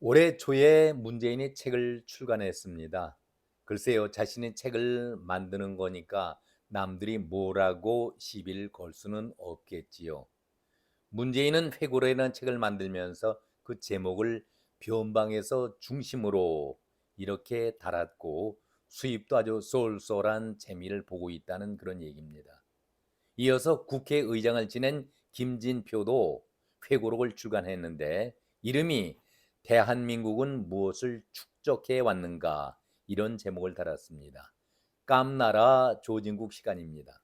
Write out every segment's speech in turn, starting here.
올해 초에 문재인이 책을 출간했습니다. 글쎄요, 자신의 책을 만드는 거니까 남들이 뭐라고 시비를 걸 수는 없겠지요. 문재인은 회고록이라는 책을 만들면서 그 제목을 변방에서 중심으로 이렇게 달았고 수입도 아주 쏠쏠한 재미를 보고 있다는 그런 얘기입니다. 이어서 국회의장을 지낸 김진표도 회고록을 출간했는데 이름이 대한민국은 무엇을 축적해 왔는가 이런 제목을 달았습니다. 깜나라 조진국 시간입니다.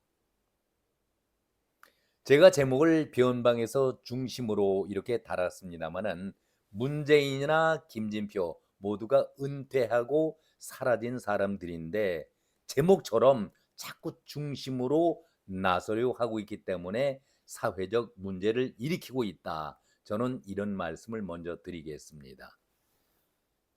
제가 제목을 변방에서 중심으로 이렇게 달았습니다마는 문재인이나 김진표 모두가 은퇴하고 사라진 사람들인데 제목처럼 자꾸 중심으로 나서려고 하고 있기 때문에 사회적 문제를 일으키고 있다. 저는 이런 말씀을 먼저 드리겠습니다.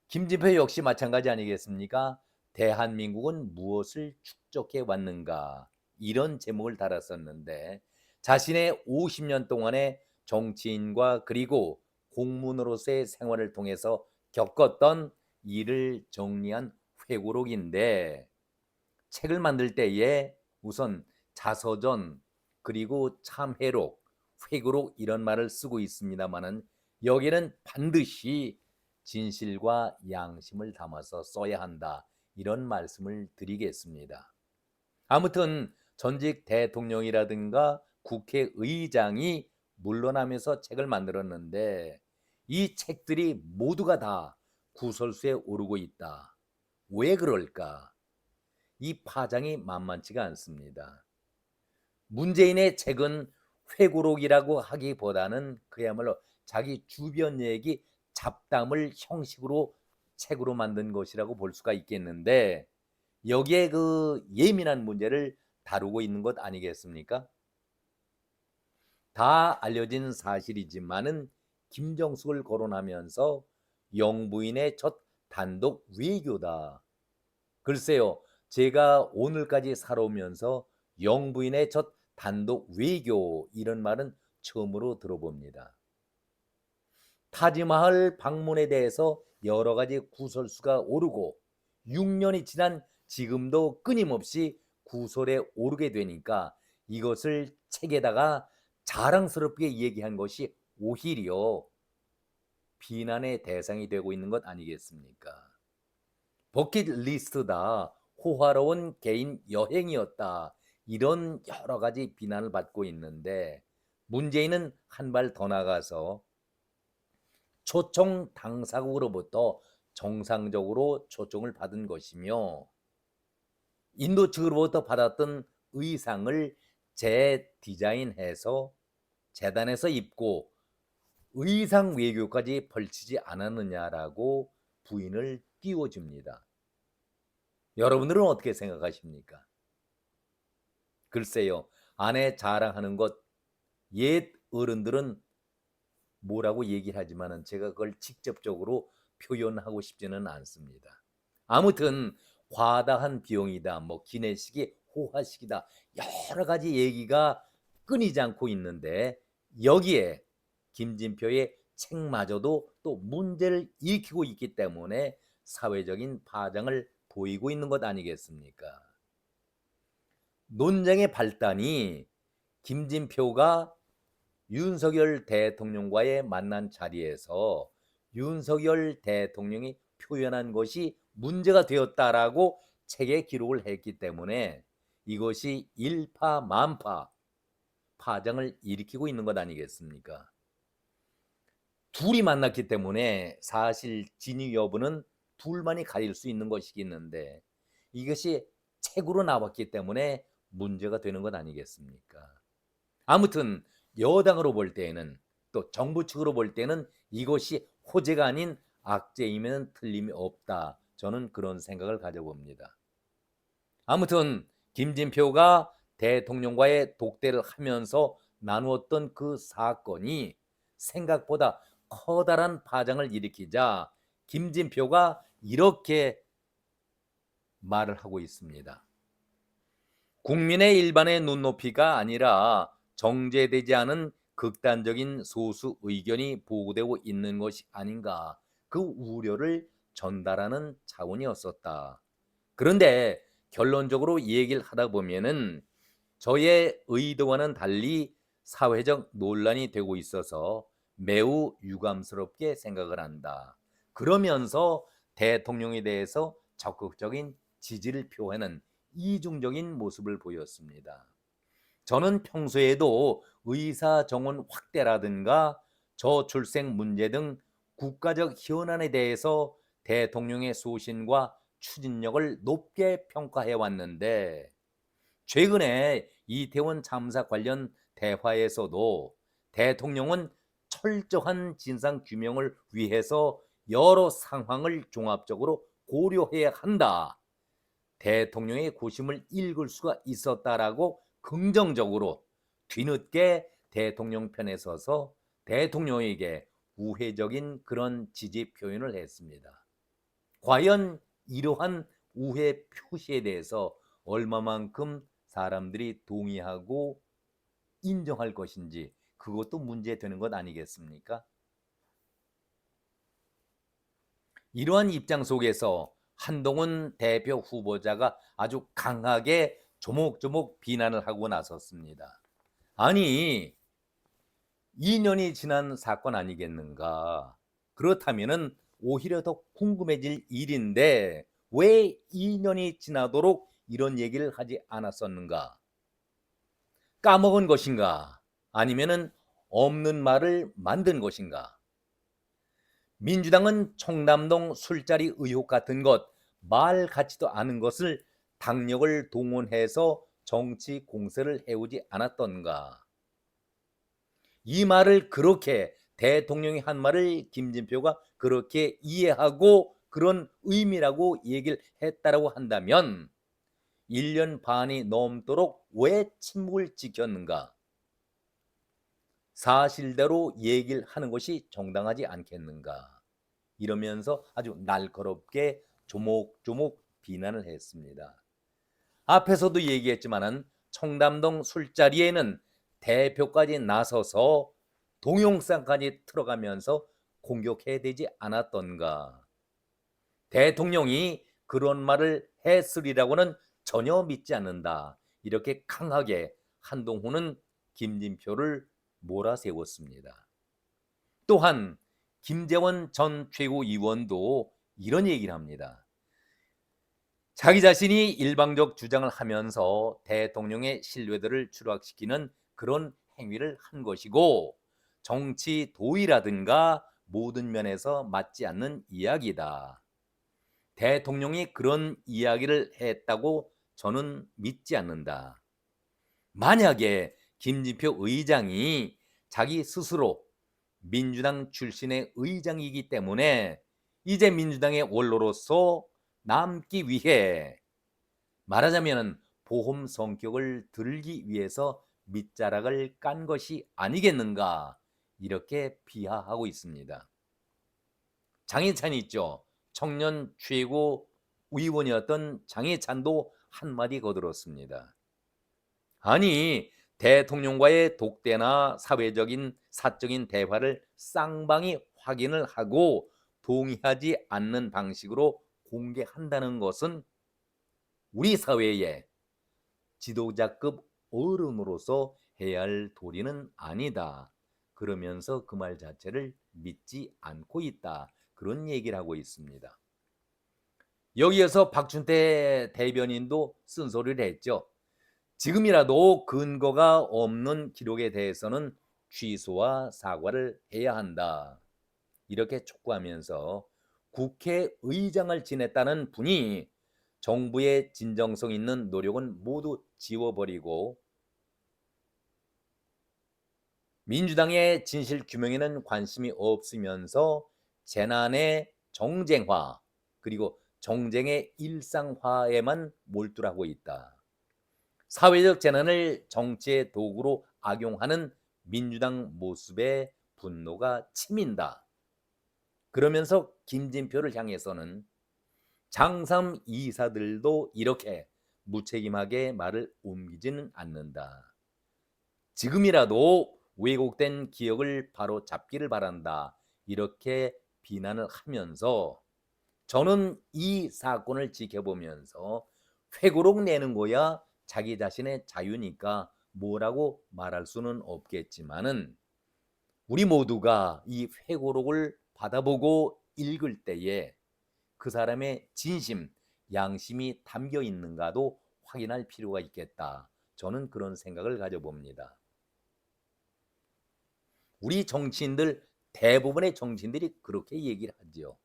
김진표 역시 마찬가지 아니겠습니까? 대한민국은 무엇을 축적해 왔는가? 이런 제목을 달았었는데 자신의 50년 동안의 정치인과 그리고 공무원으로서의 생활을 통해서 겪었던 일을 정리한 회고록인데 책을 만들 때에 우선 자서전 그리고 참회록, 회고록 이런 말을 쓰고 있습니다만은 여기는 반드시 진실과 양심을 담아서 써야 한다. 이런 말씀을 드리겠습니다. 아무튼 전직 대통령이라든가 국회의장이 물러나면서 책을 만들었는데 이 책들이 모두가 다 구설수에 오르고 있다. 왜 그럴까? 이 파장이 만만치가 않습니다. 문재인의 책은 회고록이라고 하기보다는 그야말로 자기 주변 얘기 잡담을 형식으로 책으로 만든 것이라고 볼 수가 있겠는데 여기에 그 예민한 문제를 다루고 있는 것 아니겠습니까? 다 알려진 사실이지만은 김정숙을 거론하면서 영부인의 첫 단독 외교다. 글쎄요, 제가 오늘까지 살아오면서 영부인의 첫 단독 외교 이런 말은 처음으로 들어봅니다. 타지마할 방문에 대해서 여러 가지 구설수가 오르고 6년이 지난 지금도 끊임없이 구설에 오르게 되니까 이것을 책에다가 자랑스럽게 얘기한 것이 오히려 비난의 대상이 되고 있는 것 아니겠습니까? 버킷리스트다, 호화로운 개인 여행이었다, 이런 여러 가지 비난을 받고 있는데 문재인은 한 발 더 나가서 초청 당사국으로부터 정상적으로 초청을 받은 것이며 인도 측으로부터 받았던 의상을 재디자인해서 재단에서 입고 의상 외교까지 벌치지 않았느냐라고 부인을 띄워줍니다. 여러분들은 어떻게 생각하십니까? 글쎄요, 아내 자랑하는 것 옛 어른들은 뭐라고 얘기를 하지만은 제가 그걸 직접적으로 표현하고 싶지는 않습니다. 아무튼 과다한 비용이다, 뭐 기내식이 호화식이다, 여러 가지 얘기가 끊이지 않고 있는데 여기에 김진표의 책마저도 또 문제를 일으키고 있기 때문에 사회적인 파장을 보이고 있는 것 아니겠습니까? 논쟁의 발단이 김진표가 윤석열 대통령과의 만난 자리에서 윤석열 대통령이 표현한 것이 문제가 되었다라고 책에 기록을 했기 때문에 이것이 일파만파 파장을 일으키고 있는 것 아니겠습니까? 둘이 만났기 때문에 사실 진위 여부는 둘만이 가릴 수 있는 것이겠는데 이것이 책으로 나왔기 때문에 문제가 되는 것 아니겠습니까? 아무튼 여당으로 볼 때에는 또 정부 측으로 볼 때는 이것이 호재가 아닌 악재이면 틀림이 없다. 저는 그런 생각을 가져봅니다. 아무튼 김진표가 대통령과의 독대를 하면서 나누었던 그 사건이 생각보다 커다란 파장을 일으키자 김진표가 이렇게 말을 하고 있습니다. 국민의 일반의 눈높이가 아니라 정제되지 않은 극단적인 소수 의견이 보고되고 있는 것이 아닌가. 그 우려를 전달하는 차원이었었다. 그런데 결론적으로 얘기를 하다 보면은 저의 의도와는 달리 사회적 논란이 되고 있어서 매우 유감스럽게 생각을 한다. 그러면서 대통령에 대해서 적극적인 지지를 표하는 이중적인 모습을 보였습니다. 저는 평소에도 의사 정원 확대라든가 저출생 문제 등 국가적 현안에 대해서 대통령의 소신과 추진력을 높게 평가해 왔는데, 최근에 이태원 참사 관련 대화에서도 대통령은 철저한 진상 규명을 위해서 여러 상황을 종합적으로 고려해야 한다, 대통령의 고심을 읽을 수가 있었다라고 긍정적으로 뒤늦게 대통령 편에 서서 대통령에게 우회적인 그런 지지 표현을 했습니다. 과연 이러한 우회 표시에 대해서 얼마만큼 사람들이 동의하고 인정할 것인지, 그것도 문제되는 것 아니겠습니까? 이러한 입장 속에서 한동훈 대표 후보자가 아주 강하게 조목조목 비난을 하고 나섰습니다. 아니, 2년이 지난 사건 아니겠는가? 그렇다면은 오히려 더 궁금해질 일인데 왜 2년이 지나도록 이런 얘기를 하지 않았었는가? 까먹은 것인가? 아니면은 없는 말을 만든 것인가? 민주당은 청담동 술자리 의혹 같은 것, 말 같지도 않은 것을 당력을 동원해서 정치 공세를 해오지 않았던가? 이 말을 그렇게, 대통령이 한 말을 김진표가 그렇게 이해하고 그런 의미라고 얘기를 했다라고 한다면 1년 반이 넘도록 왜 침묵을 지켰는가? 사실대로 얘기를 하는 것이 정당하지 않겠는가? 이러면서 아주 날카롭게 조목조목 비난을 했습니다. 앞에서도 얘기했지만은 청담동 술자리에는 대표까지 나서서 동영상까지 틀어가면서 공격해야 되지 않았던가? 대통령이 그런 말을 했으리라고는 전혀 믿지 않는다, 이렇게 강하게 한동훈은 김진표를 몰아세웠습니다. 또한 김재원 전 최고위원도 이런 얘기를 합니다. 자기 자신이 일방적 주장을 하면서 대통령의 신뢰도를 추락시키는 그런 행위를 한 것이고, 정치 도의라든가 모든 면에서 맞지 않는 이야기다. 대통령이 그런 이야기를 했다고 저는 믿지 않는다. 만약에 김진표 의장이 자기 스스로 민주당 출신의 의장이기 때문에 이제 민주당의 원로로서 남기 위해, 말하자면 보험 성격을 들기 위해서 밑자락을 깐 것이 아니겠는가, 이렇게 비하하고 있습니다. 장해찬 있죠. 청년 최고 의원이었던 장해찬도 한마디 거들었습니다. 아니, 대통령과의 독대나 사회적인 사적인 대화를 쌍방이 확인을 하고 동의하지 않는 방식으로 공개한다는 것은 우리 사회의 지도자급 어른으로서 해야 할 도리는 아니다, 그러면서 그 말 자체를 믿지 않고 있다, 그런 얘기를 하고 있습니다. 여기에서 박준태 대변인도 쓴소리를 했죠. 지금이라도 근거가 없는 기록에 대해서는 취소와 사과를 해야 한다, 이렇게 촉구하면서 국회의장을 지냈다는 분이 정부의 진정성 있는 노력은 모두 지워버리고 민주당의 진실 규명에는 관심이 없으면서 재난의 정쟁화, 그리고 정쟁의 일상화에만 몰두하고 있다. 사회적 재난을 정치의 도구로 악용하는 민주당 모습에 분노가 치민다. 그러면서 김진표를 향해서는 장삼 이사들도 이렇게 무책임하게 말을 옮기지는 않는다. 지금이라도 왜곡된 기억을 바로 잡기를 바란다, 이렇게 비난을 하면서 저는 이 사건을 지켜보면서 회고록 내는 거야 자기 자신의 자유니까 뭐라고 말할 수는 없겠지만은 우리 모두가 이 회고록을 받아보고 읽을 때에 그 사람의 진심, 양심이 담겨 있는가도 확인할 필요가 있겠다. 저는 그런 생각을 가져봅니다. 우리 정치인들, 대부분의 정치인들이 그렇게 얘기를 하죠.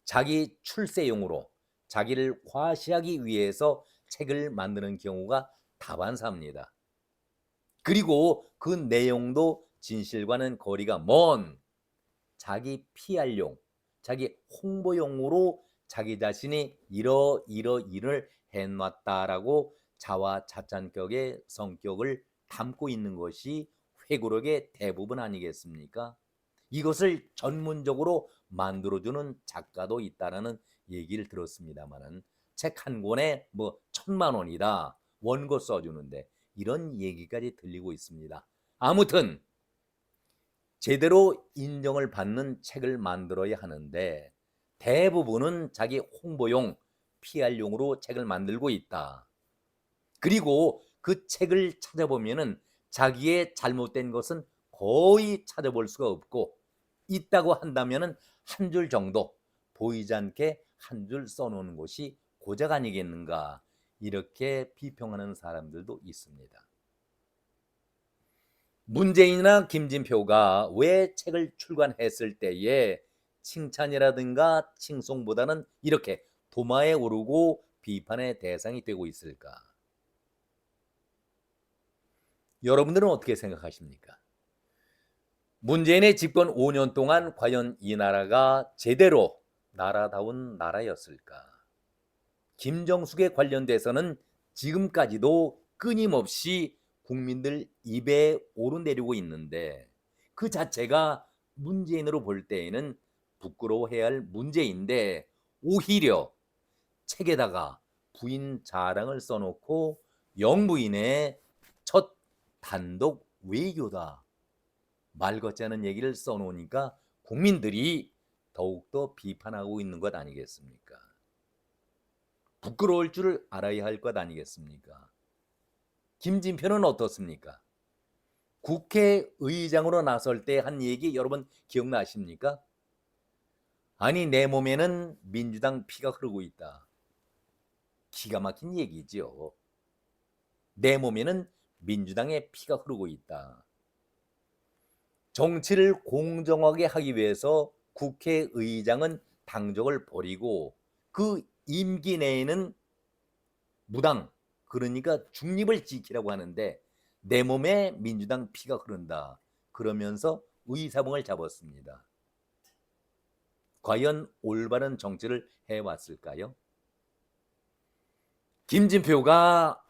자기 출세용으로 자기를 과시하기 위해서 책을 만드는 경우가 다반사입니다. 그리고 그 내용도 진실과는 거리가 먼 자기 PR용, 자기 홍보용으로 자기 자신이 이러 일을 해놨다라고 자화자찬격의 성격을 담고 있는 것이 회고록의 대부분 아니겠습니까? 이것을 전문적으로 만들어주는 작가도 있다라는 얘기를 들었습니다만은 책 한 권에 뭐 1,000만 원이다 원고 써주는데 이런 얘기까지 들리고 있습니다. 아무튼 제대로 인정을 받는 책을 만들어야 하는데 대부분은 자기 홍보용, PR용으로 책을 만들고 있다. 그리고 그 책을 찾아보면은 자기의 잘못된 것은 거의 찾아볼 수가 없고 있다고 한다면은 한 줄 정도 보이지 않게 한 줄 써놓는 것이 고작 아니겠는가 이렇게 비평하는 사람들도 있습니다. 문재인이나 김진표가 왜 책을 출간했을 때에 칭찬이라든가 칭송보다는 이렇게 도마에 오르고 비판의 대상이 되고 있을까? 여러분들은 어떻게 생각하십니까? 문재인의 집권 5년 동안 과연 이 나라가 제대로 나라다운 나라였을까? 김정숙에 관련돼서는 지금까지도 끊임없이 국민들 입에 오르내리고 있는데 그 자체가 문재인으로 볼 때에는 부끄러워해야 할 문제인데 오히려 책에다가 부인 자랑을 써놓고 영부인의 첫 단독 외교다 말 같지 않은 얘기를 써놓으니까 국민들이 더욱더 비판하고 있는 것 아니겠습니까? 부끄러울 줄 알아야 할 것 아니겠습니까? 김진표는 어떻습니까? 국회의장으로 나설 때 한 얘기 여러분 기억나십니까? 아니 내 몸에는 민주당 피가 흐르고 있다. 기가 막힌 얘기죠. 내 몸에는 민주당의 피가 흐르고 있다. 정치를 공정하게 하기 위해서 국회의장은 당적을 버리고 그 임기 내에는 무당, 그러니까 중립을 지키라고 하는데 내 몸에 민주당 피가 흐른다. 그러면서 의사봉을 잡았습니다. 과연 올바른 정치를 해왔을까요? 김진표가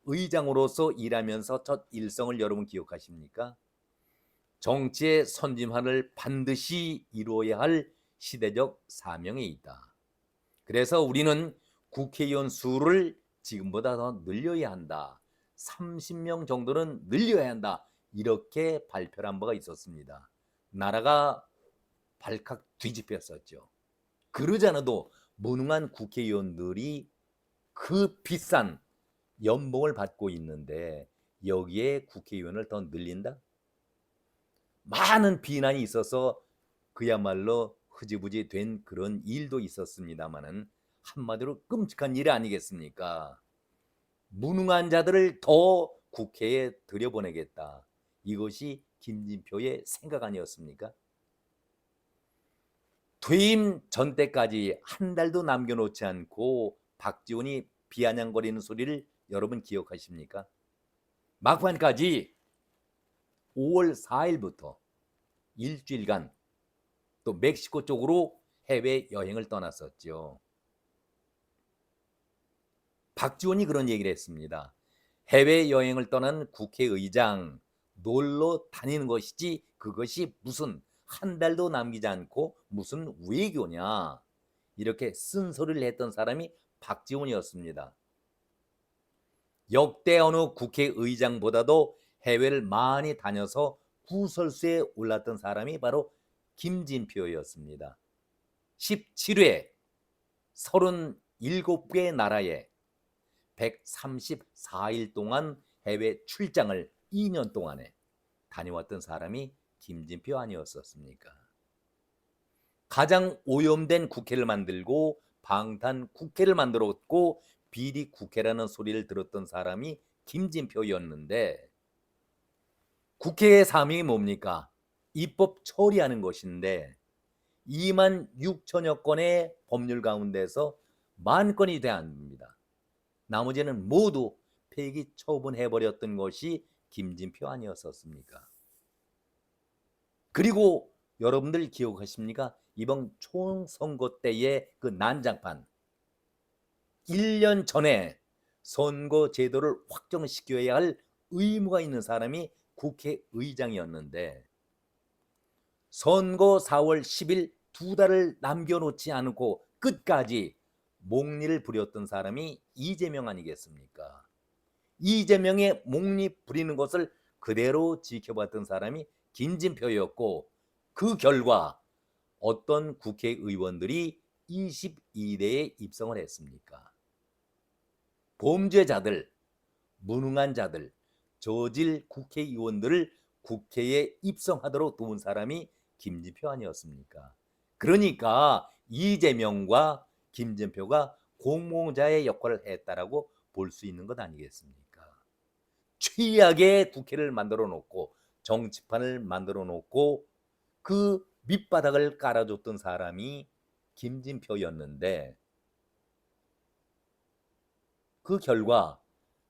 의장으로서 일하면서 첫 일성을 여러분 기억하십니까? 정치의 선진화를 반드시 이루어야 할 시대적 사명이 있다. 그래서 우리는 국회의원 수를 지금보다 더 늘려야 한다. 30명 정도는 늘려야 한다. 이렇게 발표를 한 바가 있었습니다. 나라가 발칵 뒤집혔었죠. 그러지 않아도 무능한 국회의원들이 그 비싼 연봉을 받고 있는데 여기에 국회의원을 더 늘린다? 많은 비난이 있어서 그야말로 흐지부지 된 그런 일도 있었습니다마는 한마디로 끔찍한 일 아니겠습니까? 무능한 자들을 더 국회에 들여보내겠다. 이것이 김진표의 생각 아니었습니까? 퇴임 전 때까지 한 달도 남겨놓지 않고 박지원이 비아냥거리는 소리를 여러분 기억하십니까? 막판까지 5월 4일부터 일주일간 또 멕시코 쪽으로 해외 여행을 떠났었죠. 박지원이 그런 얘기를 했습니다. 해외 여행을 떠난 국회의장 놀러 다니는 것이지 그것이 무슨 한 달도 남기지 않고 무슨 외교냐 이렇게 쓴소리를 했던 사람이 박지원이었습니다. 역대 어느 국회의장보다도 해외를 많이 다녀서 구설수에 올랐던 사람이 바로 김진표였습니다. 17회 37개 나라에 134일 동안 해외 출장을 2년 동안에 다녀왔던 사람이 김진표 아니었었습니까? 가장 오염된 국회를 만들고 방탄 국회를 만들었고 비리 국회라는 소리를 들었던 사람이 김진표였는데, 국회의 사명이 뭡니까? 입법 처리하는 것인데 2만 6천여 건의 법률 가운데서 10,000건이 대안입니다. 나머지는 모두 폐기 처분해버렸던 것이 김진표 아니었었습니까? 그리고 여러분들 기억하십니까? 이번 총선거 때의 그 난장판, 1년 전에 선거 제도를 확정시켜야 할 의무가 있는 사람이 국회의장이었는데 선거 4월 10일 2달을 남겨놓지 않고 끝까지 몽리를 부렸던 사람이 이재명 아니겠습니까? 이재명의 몽리 부리는 것을 그대로 지켜봤던 사람이 김진표였고, 그 결과 어떤 국회의원들이 22대에 입성을 했습니까? 범죄자들, 무능한 자들, 저질 국회의원들을 국회에 입성하도록 도운 사람이 김진표 아니었습니까? 그러니까 이재명과 김진표가 공모자의 역할을 했다라고 볼 수 있는 것 아니겠습니까? 최악의 국회를 만들어 놓고 정치판을 만들어 놓고 그 밑바닥을 깔아줬던 사람이 김진표였는데, 그 결과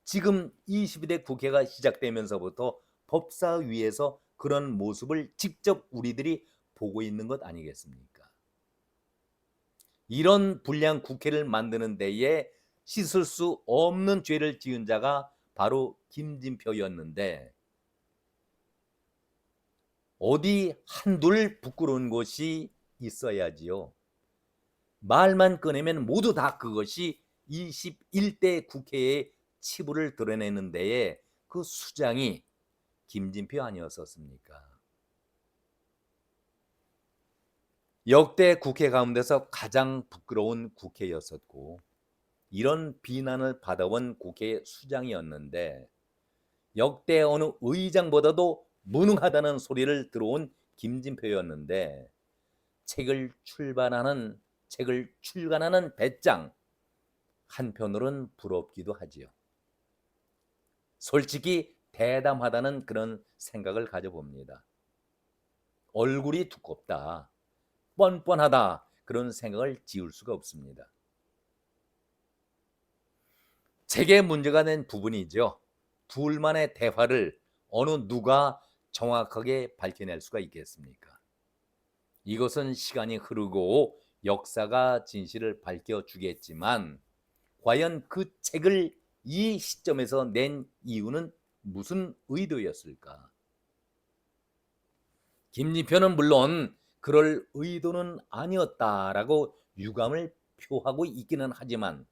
지금 22대 국회가 시작되면서부터 법사위에서 그런 모습을 직접 우리들이 보고 있는 것 아니겠습니까? 이런 불량 국회를 만드는 데에 씻을 수 없는 죄를 지은 자가 바로 김진표였는데, 어디 한둘 부끄러운 것이 있어야지요. 말만 꺼내면 모두 다 그것이 21대 국회의 치부를 드러내는 데에 그 수장이 김진표 아니었었습니까? 역대 국회 가운데서 가장 부끄러운 국회였었고 이런 비난을 받아온 국회 수장이었는데, 역대 어느 의장보다도 무능하다는 소리를 들어온 김진표였는데, 책을 출간하는 배짱, 한편으로는 부럽기도 하지요. 솔직히 대담하다는 그런 생각을 가져봅니다. 얼굴이 두껍다, 뻔뻔하다, 그런 생각을 지울 수가 없습니다. 책에 문제가 된 부분이죠. 둘만의 대화를 어느 누가 정확하게 밝혀낼 수가 있겠습니까? 이것은 시간이 흐르고 역사가 진실을 밝혀주겠지만, 과연 그 책을 이 시점에서 낸 이유는 무슨 의도였을까? 김진표는 물론 그럴 의도는 아니었다라고 유감을 표하고 있기는 하지만,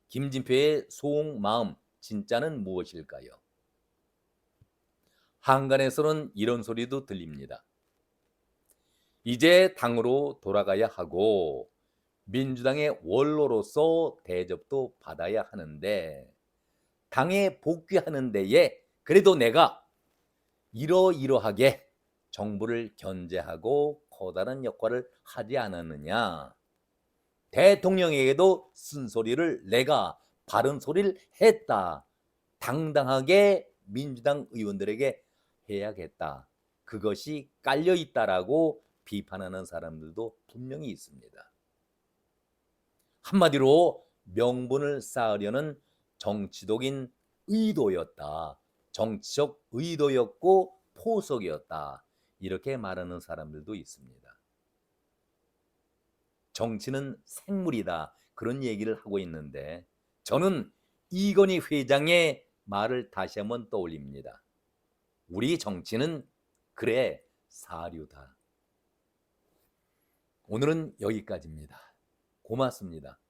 김진표의 속마음 진짜는 무엇일까요? 한간에서는 이런 소리도 들립니다. 이제 당으로 돌아가야 하고 민주당의 원로로서 대접도 받아야 하는데, 당에 복귀하는 데에 그래도 내가 이러이러하게 정부를 견제하고 커다란 역할을 하지 않았느냐, 대통령에게도 쓴소리를 내가 바른 소리를 했다, 당당하게 민주당 의원들에게 해야겠다, 그것이 깔려있다라고 비판하는 사람들도 분명히 있습니다. 한마디로 명분을 쌓으려는 정치적인 의도였다, 정치적 의도였고 포석이었다, 이렇게 말하는 사람들도 있습니다. 정치는 생물이다, 그런 얘기를 하고 있는데, 저는 이건희 회장의 말을 다시 한번 떠올립니다. 우리 정치는 그래 사료다. 오늘은 여기까지입니다. 고맙습니다.